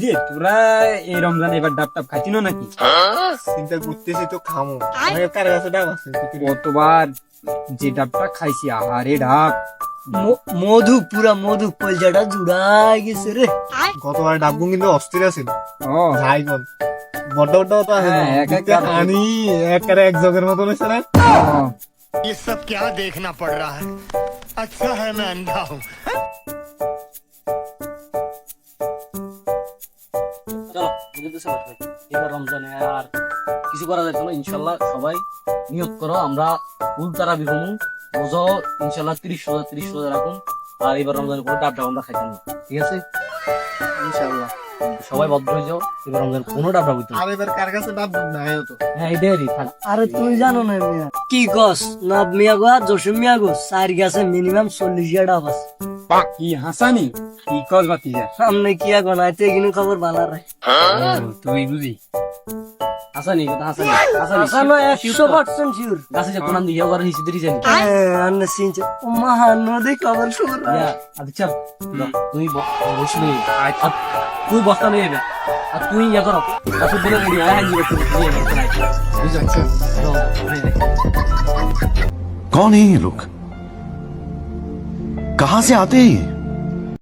কিরে তোরা এই রমজান এবার ডাব টাব খাচ্ছিস না নাকি? চিন্তা করতেছি তো খামো, কার কাছে ডাব আছে? কতবার যে ডাবটা খাইছি, আহারে ডাব মধু পুরা মধু কলজাটা জুড়াই গেছে রে। গতবার ডাবগুন কিন্তু অস্থির আছিল। ও ভাইগন বড় বড় তো আছে হ্যাঁ, না, এক একটা আনি একারে এক জগের মতন হইছে না। ও, ये सब क्या देखना पड़ रहा है? अच्छा है मैं अंधा हूँ। চলো বুঝতেছে ভাই, এবার রমজানে আর কিছু করা যাচ্ছে না। ইনশাল্লাহ সবাই নিয়োগ করো, আমরা ফুল তারা বিহমু রোজাও ইনশাল্লাহ 30 রোজা রাখুন। আর এবার রমজানের পরে ডাব আমরা খাইতাম না, ঠিক আছে? ইনশাআল্লাহ সবাই বদ্ধ হয়ে যাও, এবার রমজান কোনো ডাবটা বুঝতে আর এবার কার কাছে ডাব নাই হতো। হ্যাঁ এটাই থাক। আরে তুমি জানো না মিয়া কি গছ নব মিয়া গো আর জসিম মিয়া গো চার গাছে মিনিমাম 40 ডাব আছে। কি হাসানি কি কস বাতি যা সামনে কি এখন আইতে কিনু খবর ভালো রে। তুই বুঝি হাসানি কথা হাসানি আসানো 100% শিওর। গাছে যে কোনান দিয়ে করে নিচে দিতে জানি আন্না সিনছে ও মহানদী খবর শুর। আচ্ছা তুই বসলি তুই বস্তা নিয়ে যাবে আর তুই ইয়া করো ওষুধ দিলে রেডি হয় হাজি করতে বুঝছো? कौन है ये लोग? कहां से आते हैं ये?